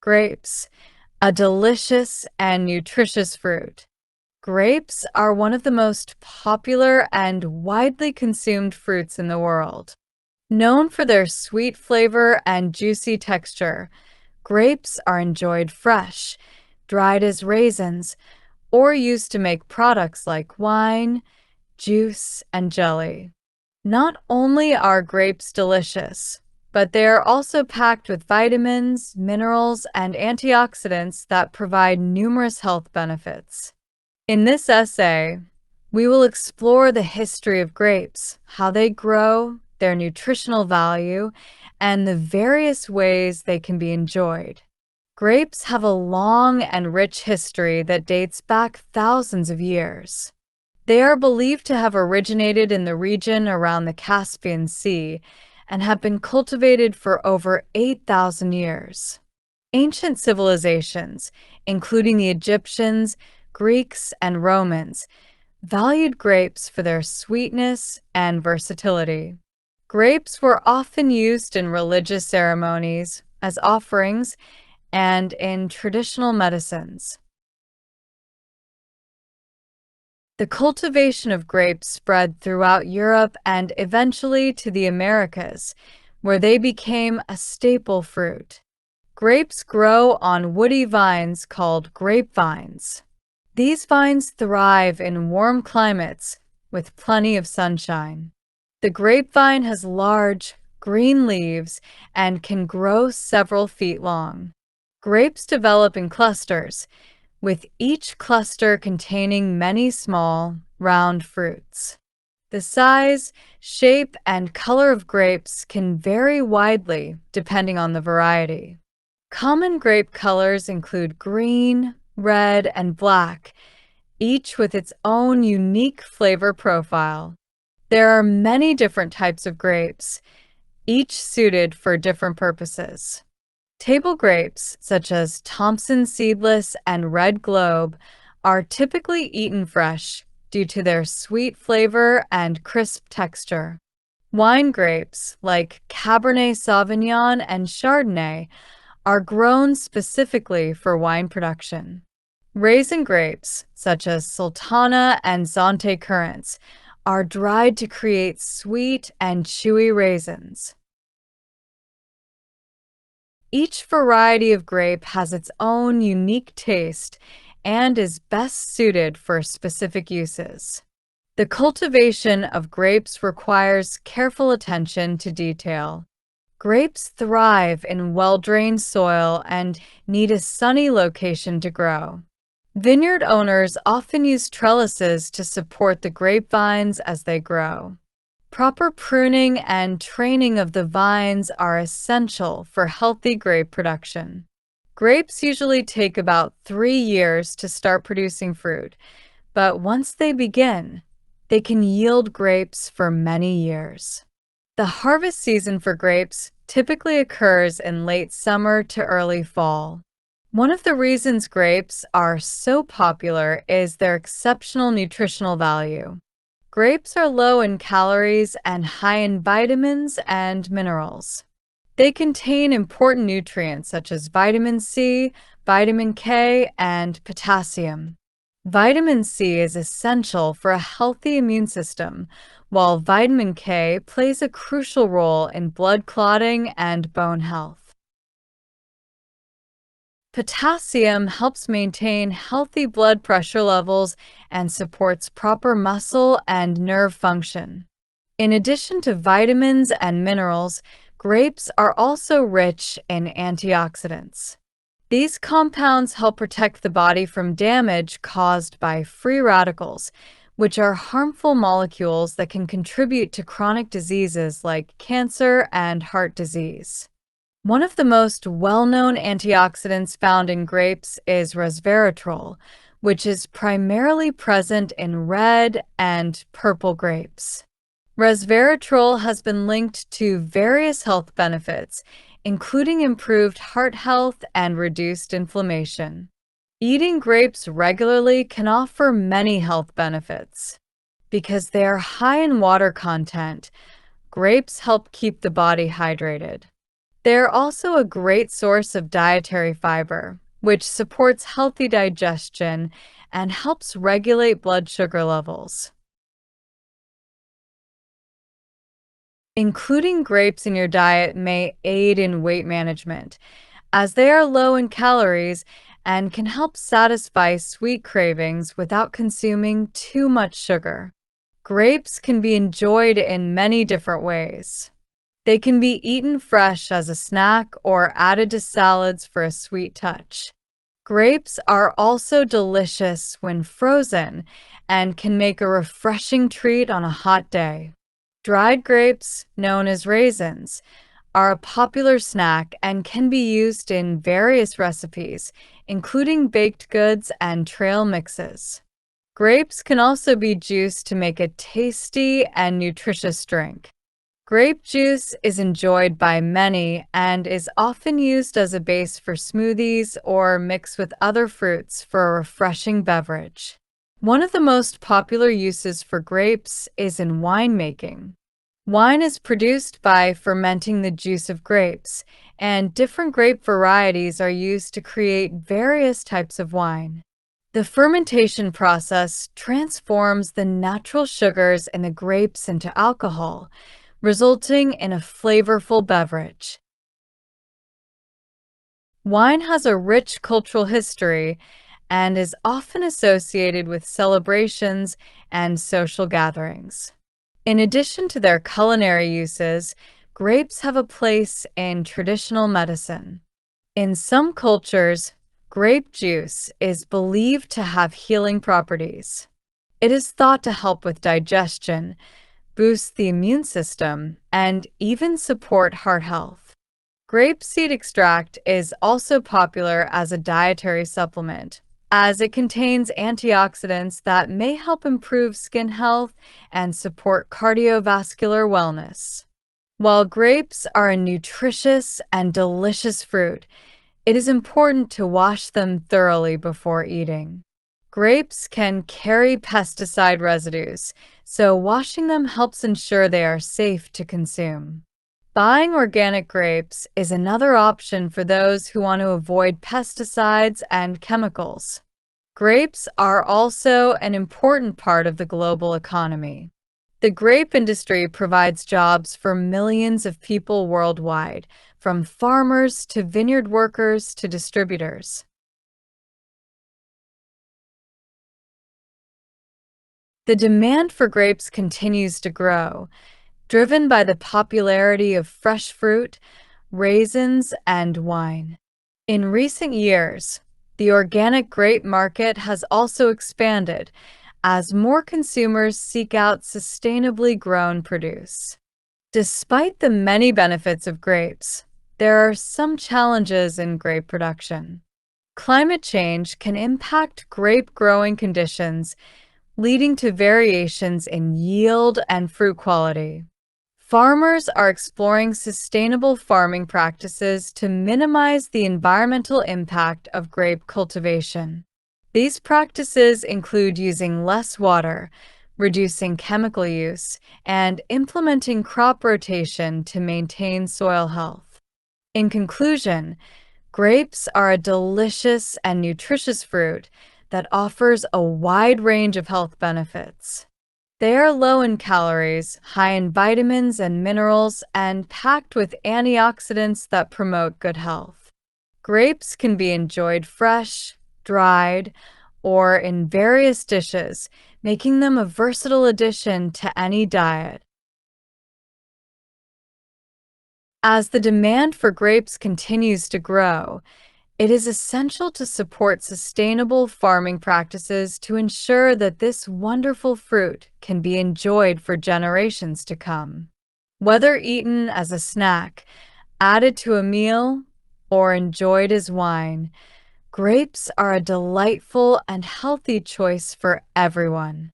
Grapes, a delicious and nutritious fruit. Grapes are one of the most popular and widely consumed fruits in the world. Known for their sweet flavor and juicy texture, grapes are enjoyed fresh, dried as raisins, or used to make products like wine, juice, and jelly. Not only are grapes delicious, but they are also packed with vitamins, minerals, and antioxidants that provide numerous health benefits. In this essay, we will explore the history of grapes, how they grow, their nutritional value, and the various ways they can be enjoyed. Grapes have a long and rich history that dates back thousands of years. They are believed to have originated in the region around the Caspian Sea and have been cultivated for over 8,000 years. Ancient civilizations, including the Egyptians, Greeks, and Romans, valued grapes for their sweetness and versatility. Grapes were often used in religious ceremonies, as offerings, and in traditional medicines. The cultivation of grapes spread throughout Europe and eventually to the Americas, where they became a staple fruit. Grapes grow on woody vines called grapevines. These vines thrive in warm climates with plenty of sunshine. The grapevine has large, green leaves and can grow several feet long. Grapes develop in clusters, with each cluster containing many small, round fruits. The size, shape, and color of grapes can vary widely depending on the variety. Common grape colors include green, red, and black, each with its own unique flavor profile. There are many different types of grapes, each suited for different purposes. Table grapes, such as Thompson seedless and red globe, are typically eaten fresh due to their sweet flavor and crisp texture. Wine grapes, like Cabernet Sauvignon and Chardonnay, are grown specifically for wine production. Raisin grapes, such as Sultana and Zante currants, are dried to create sweet and chewy raisins. Each variety of grape has its own unique taste and is best suited for specific uses. The cultivation of grapes requires careful attention to detail. Grapes thrive in well-drained soil and need a sunny location to grow. Vineyard owners often use trellises to support the grapevines as they grow. Proper pruning and training of the vines are essential for healthy grape production. Grapes usually take about 3 years to start producing fruit, but once they begin, they can yield grapes for many years. The harvest season for grapes typically occurs in late summer to early fall. One of the reasons grapes are so popular is their exceptional nutritional value. Grapes are low in calories and high in vitamins and minerals. They contain important nutrients such as vitamin C, vitamin K, and potassium. Vitamin C is essential for a healthy immune system, while vitamin K plays a crucial role in blood clotting and bone health. Potassium helps maintain healthy blood pressure levels and supports proper muscle and nerve function. In addition to vitamins and minerals, grapes are also rich in antioxidants. These compounds help protect the body from damage caused by free radicals, which are harmful molecules that can contribute to chronic diseases like cancer and heart disease. One of the most well-known antioxidants found in grapes is resveratrol, which is primarily present in red and purple grapes. Resveratrol has been linked to various health benefits, including improved heart health and reduced inflammation. Eating grapes regularly can offer many health benefits. Because they are high in water content, grapes help keep the body hydrated. They're also a great source of dietary fiber, which supports healthy digestion and helps regulate blood sugar levels. Including grapes in your diet may aid in weight management, as they are low in calories and can help satisfy sweet cravings without consuming too much sugar. Grapes can be enjoyed in many different ways. They can be eaten fresh as a snack or added to salads for a sweet touch. Grapes are also delicious when frozen and can make a refreshing treat on a hot day. Dried grapes, known as raisins, are a popular snack and can be used in various recipes, including baked goods and trail mixes. Grapes can also be juiced to make a tasty and nutritious drink. Grape juice is enjoyed by many and is often used as a base for smoothies or mixed with other fruits for a refreshing beverage. One of the most popular uses for grapes is in winemaking. Wine is produced by fermenting the juice of grapes, and different grape varieties are used to create various types of wine. The fermentation process transforms the natural sugars in the grapes into alcohol, resulting in a flavorful beverage. Wine has a rich cultural history and is often associated with celebrations and social gatherings. In addition to their culinary uses, grapes have a place in traditional medicine. In some cultures, grape juice is believed to have healing properties. It is thought to help with digestion, boost the immune system, and even support heart health. Grape seed extract is also popular as a dietary supplement, as it contains antioxidants that may help improve skin health and support cardiovascular wellness. While grapes are a nutritious and delicious fruit, it is important to wash them thoroughly before eating. Grapes can carry pesticide residues, so washing them helps ensure they are safe to consume. Buying organic grapes is another option for those who want to avoid pesticides and chemicals. Grapes are also an important part of the global economy. The grape industry provides jobs for millions of people worldwide, from farmers to vineyard workers to distributors. The demand for grapes continues to grow, driven by the popularity of fresh fruit, raisins, and wine. In recent years, the organic grape market has also expanded as more consumers seek out sustainably grown produce. Despite the many benefits of grapes, there are some challenges in grape production. Climate change can impact grape growing conditions, leading to variations in yield and fruit quality. Farmers are exploring sustainable farming practices to minimize the environmental impact of grape cultivation. These practices include using less water, reducing chemical use, and implementing crop rotation to maintain soil health. In conclusion, grapes are a delicious and nutritious fruit that offers a wide range of health benefits. They are low in calories, high in vitamins and minerals, and packed with antioxidants that promote good health. Grapes can be enjoyed fresh, dried, or in various dishes, making them a versatile addition to any diet. As the demand for grapes continues to grow, it is essential to support sustainable farming practices to ensure that this wonderful fruit can be enjoyed for generations to come. Whether eaten as a snack, added to a meal, or enjoyed as wine, grapes are a delightful and healthy choice for everyone.